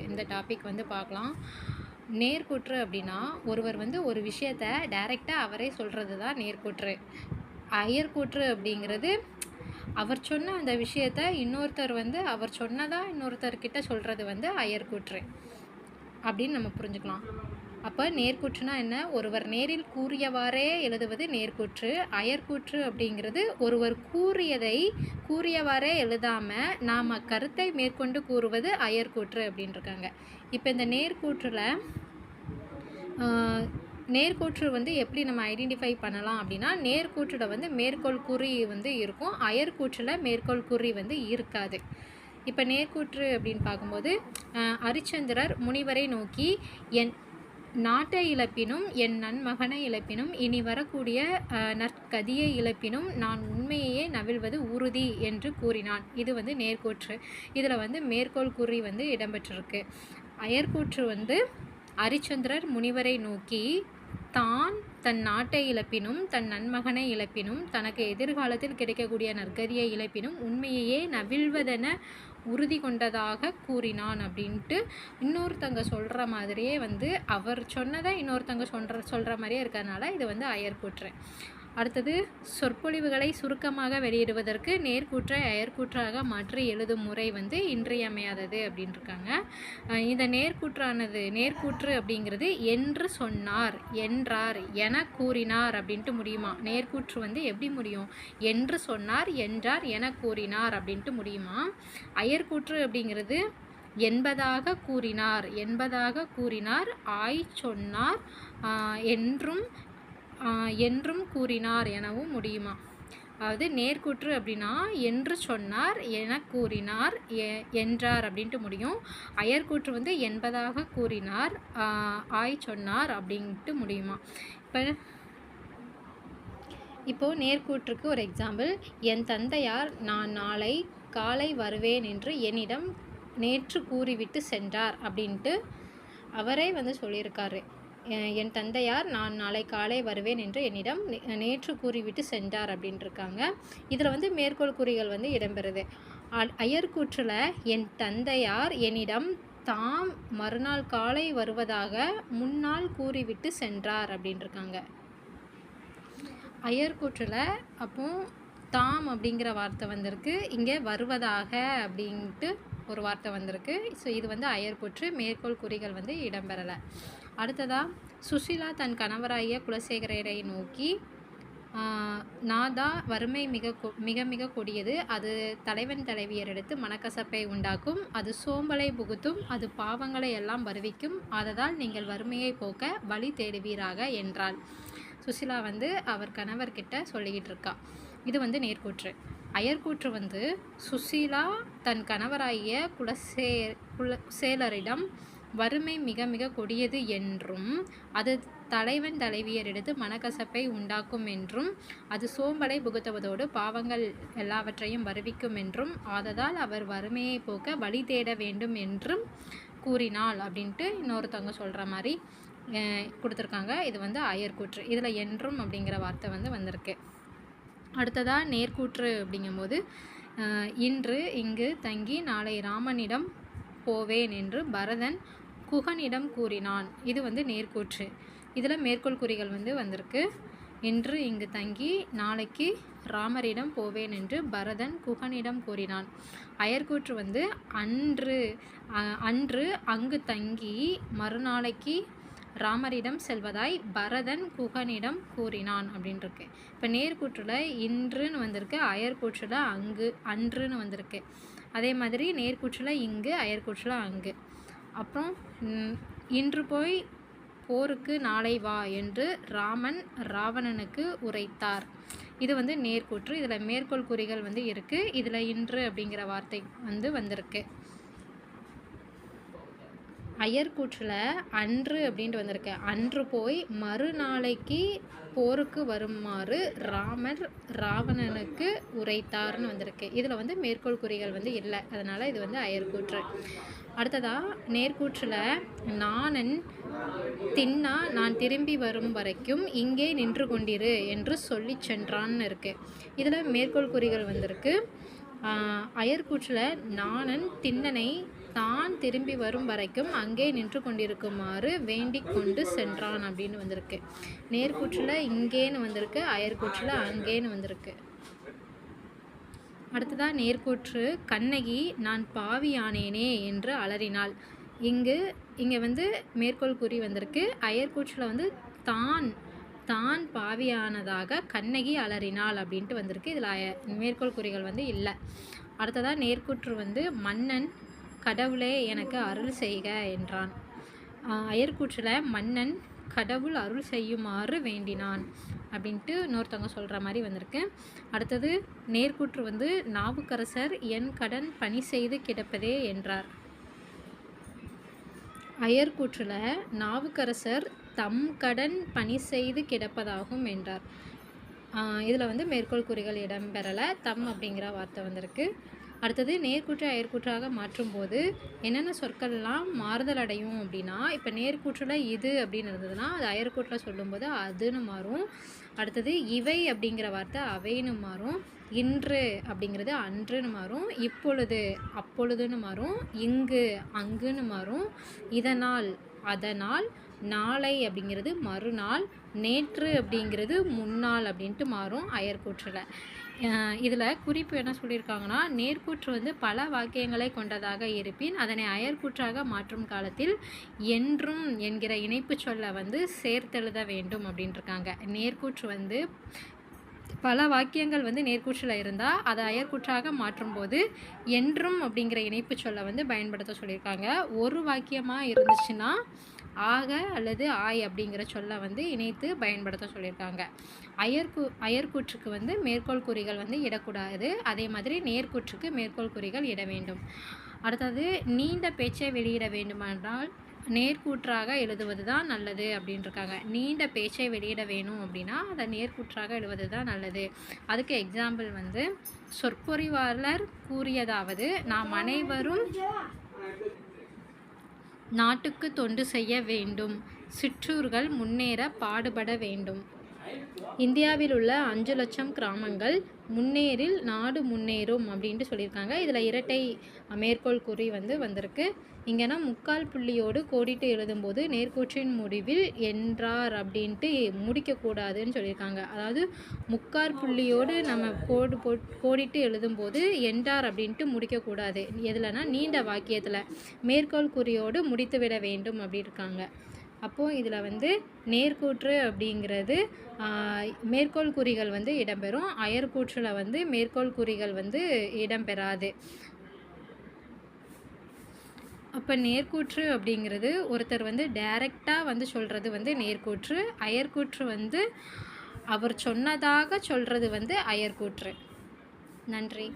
இந்த டாபிக் வந்து பார்க்கலாம். நேர்கூற்று அப்படின்னா ஒருவர் வந்து ஒரு விஷயத்த டைரெக்டாக அவரே சொல்கிறது தான் நேர்கூற்று. அயர்கூற்று அப்படிங்கிறது அவர் சொன்ன அந்த விஷயத்த இன்னொருத்தர் வந்து அவர் சொன்னதா இன்னொருத்தர்கிட்ட சொல்கிறது வந்து அயர்கூற்று அப்படின்னு நம்ம புரிஞ்சுக்கலாம். அப்போ நேர்கூற்றுனா என்ன? ஒருவர் நேரில் கூறியவாறே எழுதுவது நேர்கூற்று. அயர்கூற்று அப்படிங்கிறது ஒருவர் கூறியதை கூறியவாறே எழுதாமல் நாம் கருத்தை மேற்கொண்டு கூறுவது அயர்கூற்று அப்படின்ட்டுருக்காங்க. இப்போ இந்த நேர்கூற்று வந்து எப்படி நம்ம ஐடென்டிஃபை பண்ணலாம் அப்படின்னா, நேர்கூற்றில் வந்து மேற்கோள் குறி வந்து இருக்கும், அயர்கூற்றில் மேற்கோள் குறி வந்து இருக்காது. இப்போ நேர்கூற்று அப்படின்னு பார்க்கும்போது, அரிச்சந்திரர் முனிவரை நோக்கி, என் நாட்டை இழப்பினும் என் நன்மகனை இழப்பினும் இனி வரக்கூடிய நற்கதியை இழப்பினும் நான் உண்மையையே நவிழ்வது உறுதி என்று கூறினான். இது வந்து நேர்கூற்று. இதில் வந்து மேற்கோள் குறி வந்து இடம்பெற்றிருக்கு. அயர்கூற்று வந்து அரிச்சந்திரர் முனிவரை நோக்கி தான் தன் நாட்டை இழப்பினும் தன் நன்மகனை இழப்பினும் தனக்கு எதிர்காலத்தில் கிடைக்கக்கூடிய நற்கதியை இழப்பினும் உண்மையையே நவிழ்வதென உறுதி கொண்டதாக கூறினான் அப்படின்ட்டு இன்னொருத்தங்க சொல்கிற மாதிரியே வந்து அவர் சொன்னதை இன்னொருத்தங்க சொல்கிற மாதிரியே இருக்கிறதுனால இது வந்து அயர்கூற்று. அடுத்தது, சொற்பொழிவுகளை சுருக்கமாக வெளியிடுவதற்கு நேர்கூற்றை அயர்கூற்றாக மாற்றி எழுதும் முறை வந்து இன்றியமையாதது அப்படின்ட்டுருக்காங்க. இந்த நேர்கூற்று அப்படிங்கிறது என்று சொன்னார், என்றார், என கூறினார் அப்படின்ட்டு முடியுமா? நேர்கூற்று வந்து எப்படி முடியும்? என்று சொன்னார், என்றார், என கூறினார் அப்படின்ட்டு முடியுமா? அயர்கூற்று அப்படிங்கிறது என்பதாக கூறினார், ஆய் சொன்னார், என்றும் கூறினார் எனவும் முடியுமா? அதாவது நேர்கூற்று அப்படின்னா என்று சொன்னார், என கூறினார், என்றார் அப்படின்ட்டு முடியும். அயர்கூற்று வந்து என்பதாக கூறினார், ஆய் சொன்னார் அப்படின்ட்டு முடியுமா? இப்போது நேர்கூற்றுக்கு ஒரு எக்ஸாம்பிள். என் தந்தையார் நான் நாளை காலை வருவேன் என்று என்னிடம் நேற்று கூறிவிட்டு சென்றார் அப்படின்ட்டு அவரே வந்து சொல்லியிருக்காரு. என் தந்தையார் நான் நாளை காலை வருவேன் என்று என்னிடம் நேற்று கூறிவிட்டு சென்றார் அப்படின்ட்டுருக்காங்க. இதில் வந்து மேற்கோள் குறிகள் வந்து இடம்பெறுது. அயர்கூற்றில் என் தந்தையார் என்னிடம் தாம் மறுநாள் காலை வருவதாக முன்னால் கூறிவிட்டு சென்றார் அப்படின்ட்டுருக்காங்க. அயர்கூற்றில் அப்போ தாம் அப்படிங்கிற வார்த்தை வந்திருக்கு, இங்கே வருவதாக அப்படின்ட்டு ஒரு வார்த்தை வந்திருக்கு. ஸோ இது வந்து அயர்கூற்று. மேற்கோள் குறிகள் வந்து இடம்பெறலை. அடுத்ததாக, சுஷீலா தன் கணவராகிய குலசேகரரை நோக்கி, நாதா வறுமை மிக மிக கொடியது, அது தலைவன் தலைவியரெடுத்து மனக்கசப்பை உண்டாக்கும், அது சோம்பலை புகுத்தும், அது பாவங்களை எல்லாம் வருவிக்கும், ஆததால் நீங்கள் வறுமையை போக்க வழி தேடுவீராக என்றாள். சுஷீலா வந்து அவர் கணவர்கிட்ட சொல்லிக்கிட்டு இருக்கா. இது வந்து நேர்கூற்று. அயர்கூற்று வந்து சுஷீலா தன் கணவராகிய குலசேலரிடம் வறுமை மிக மிக கொடியது என்றும், அது தலைவன் தலைவியரெடுத்து மனக்கசப்பை உண்டாக்கும் என்றும், அது சோம்பலை புகுத்துவதோடு பாவங்கள் எல்லாவற்றையும் வருவிக்கும் என்றும், ஆததால் அவர் வறுமையை போக்க வழி தேட வேண்டும் என்றும் கூறினாள் அப்படின்ட்டு இன்னொருத்தவங்க சொல்கிற மாதிரி கொடுத்துருக்காங்க. இது வந்து அயர்கூற்று. இதில் என்றும் அப்படிங்கிற வார்த்தை வந்து வந்திருக்கு. அடுத்ததாக, நேர்கூற்று அப்படிங்கும்போது, இன்று இங்கு தங்கி நாளை ராமனிடம் போவேன் என்று பரதன் குகனிடம் கூறினான். இது வந்து நேர்கூற்று. இதில் மேற்கோள் குறிகள் வந்து வந்திருக்கு. இன்று இங்கு தங்கி நாளைக்கு ராமரிடம் போவேன் என்று பரதன் குகனிடம் கூறினான். அயர்கூற்று வந்து அன்று அங்கு தங்கி மறுநாளைக்கு ராமரிடம் செல்வதாய் பரதன் குகனிடம் கூறினான் அப்படின்ட்டுருக்கு. இப்போ நேர்கூற்றில் இன்றுன்னு வந்திருக்கு, அயர்கூற்றில் அன்றுன்னு வந்திருக்கு. அதே மாதிரி நேர்கூற்றில் இங்கு, அயர்கூற்றில் அங்கு. அப்புறம், இன்று போய் போருக்கு நாளை வா என்று ராமன் ராவணனுக்கு உரைத்தார். இது வந்து நேர்கூற்று. இதில் மேற்கோள் குறிகள் வந்து இருக்குது. இதில் இன்று அப்படிங்கிற வார்த்தை வந்து வந்திருக்கு. அயர்கூற்றில் அன்று அப்படின்ட்டு வந்திருக்கு. அன்று போய் மறுநாளைக்கு போருக்கு வருமாறு ராமர் ராவணனுக்கு உரைத்தார்னு வந்திருக்கு. இதில் வந்து மேற்கோள் குறிகள் வந்து இல்லை, அதனால் இது வந்து அயர்கூற்று. அடுத்ததாக, நேர்கூற்றில் நாணன் தின்னா நான் திரும்பி வரும் வரைக்கும் இங்கே நின்று கொண்டிரு என்று சொல்லி சென்றான்னு இருக்குது. இதில் மேற்கோள் குறிகள் வந்திருக்கு. அயர்கூற்றில் நாணன் திண்ணனை தான் திரும்பி வரும் வரைக்கும் அங்கே நின்று கொண்டிருக்குமாறு வேண்டிக் கொண்டு சென்றான் அப்படின்னு வந்திருக்கு. நேர்கூற்றில் இங்கேன்னு வந்திருக்கு, அயர்கூற்றில் அங்கேன்னு வந்திருக்கு. அடுத்ததாக நேர்கூற்று கண்ணகி நான் பாவியானேனே என்று அலறினாள். இங்கே வந்து மேற்கோள் குறி வந்திருக்கு. அயர்கூற்றில் வந்து தான் பாவியானதாக கண்ணகி அலறினாள் அப்படின்ட்டு வந்திருக்கு. இதில் மேற்கோள் குறிகள் வந்து இல்லை. அடுத்ததாக நேர்கூற்று வந்து மன்னன் கடவுளே எனக்கு அருள் செய்க என்றான். அயர்கூற்றில் மன்னன் கடவுள் அருள் செய்யுமாறு வேண்டினான் அப்படின்ட்டு இன்னொருத்தவங்க சொல்கிற மாதிரி வந்திருக்கு. அடுத்தது நேர்கூற்று வந்து நாவுக்கரசர் என் கடன் பணி செய்து கிடப்பதே என்றார். அயர்கூற்றில் நாவுக்கரசர் தம் கடன் பணி செய்து கிடப்பதாகும் என்றார். இதில் வந்து மேற்கோள் குறிகள் இடம்பெறலை, தம் அப்படிங்கிற வார்த்தை வந்திருக்கு. அடுத்தது நேர்கூற்று அயர்கூற்றாக மாற்றும்போது என்னென்ன சொற்கள்லாம் மாறுதல் அடையும் அப்படின்னா, இப்போ நேர்கூற்றில் இது அப்படின்னு இருந்ததுன்னா அது அயர்கூற்றில் சொல்லும்போது அதுன்னு மாறும். அடுத்தது இவை அப்படிங்கிற வார்த்தை அவைன்னு மாறும். இன்று அப்படிங்கிறது அன்றுன்னு மாறும். இப்பொழுது அப்பொழுதுன்னு மாறும். இங்கு அங்குன்னு மாறும். இதனால் அதனால், நாளை அப்படிங்கிறது மறுநாள், நேற்று அப்படிங்கிறது முன்னாள் அப்படின்ட்டு மாறும் அயர்கூற்றில். இதில் குறிப்பு என்ன சொல்லியிருக்காங்கன்னா, நேர்கூற்று வந்து பல வாக்கியங்களை கொண்டதாக இருப்பின் அதனை அயர்கூற்றாக மாற்றும் காலத்தில் என்றும் என்கிற இணைப்பு சொல்ல வந்து சேர்த்தெழுத வேண்டும் அப்படின்ட்டுருக்காங்க. நேர்கூற்று வந்து பல வாக்கியங்கள் வந்து நேர்கூற்றில் இருந்தால் அதை அயர்கூற்றாக மாற்றும்போது என்றும் அப்படிங்கிற இணைப்பு சொல்ல வந்து பயன்படுத்த சொல்லியிருக்காங்க. ஒரு வாக்கியமாக இருந்துச்சுன்னா ஆக அல்லது ஆய் அப்படிங்கிற சொல்ல வந்து இணைத்து பயன்படுத்த சொல்லியிருக்காங்க. அயர்கூற்றுக்கு வந்து மேற்கோள் குறிகள் வந்து இடக்கூடாது. அதே மாதிரி நேர்கூற்றுக்கு மேற்கோள் குறிகள் இட வேண்டும். அடுத்தது நீண்ட பேச்சை வெளியிட வேண்டுமென்றால் நேர்கூற்றாக எழுதுவது தான் நல்லது அப்படின்ட்டுருக்காங்க. நீண்ட பேச்சை வெளியிட வேணும் அப்படின்னா அதை நேர்கூற்றாக எழுதுவது தான் நல்லது. அதுக்கு எக்ஸாம்பிள் வந்து சொற்பொழிவாளர் கூறியதாவது நாம் அனைவரும் நாட்டுக்கு தொண்டு செய்ய வேண்டும், சிற்றூர்கள் முன்னேற பாடுபட வேண்டும். இந்தியாவில் உள்ள 5 லட்சம் கிராமங்கள் முன்னேறில் நாடு முன்னேறும் அப்படின்ட்டு சொல்லியிருக்காங்க. இதில் இரட்டை மேற்கோள் குறி வந்து வந்திருக்கு. இங்கன்னா முக்கால் புள்ளியோடு கோடிட்டு எழுதும்போது நேர்கூற்றின் முடிவில் என்றார் அப்படின்ட்டு முடிக்கக்கூடாதுன்னு சொல்லியிருக்காங்க. அதாவது முக்கால் புள்ளியோடு நம்ம கோடிட்டு எழுதும்போது என்றார் அப்படின்ட்டு முடிக்கக்கூடாது. எதுலனா நீண்ட வாக்கியத்தில் மேற்கோள் குறியோடு முடித்து விட வேண்டும் அப்படி இருக்காங்க. அப்போது இதில் வந்து நேர்கூற்று அப்படிங்கிறது மேற்கோள் குறிகள் வந்து இடம்பெறும். அயர்கூற்றில் வந்து மேற்கோள் குறிகள் வந்து இடம்பெறாது. அப்போ நேர்கூற்று அப்படிங்கிறது ஒருத்தர் வந்து டைரெக்டாக வந்து சொல்கிறது வந்து நேர்கூற்று. அயர்கூற்று வந்து அவர் சொன்னதாக சொல்கிறது வந்து அயர்கூற்று. நன்றி.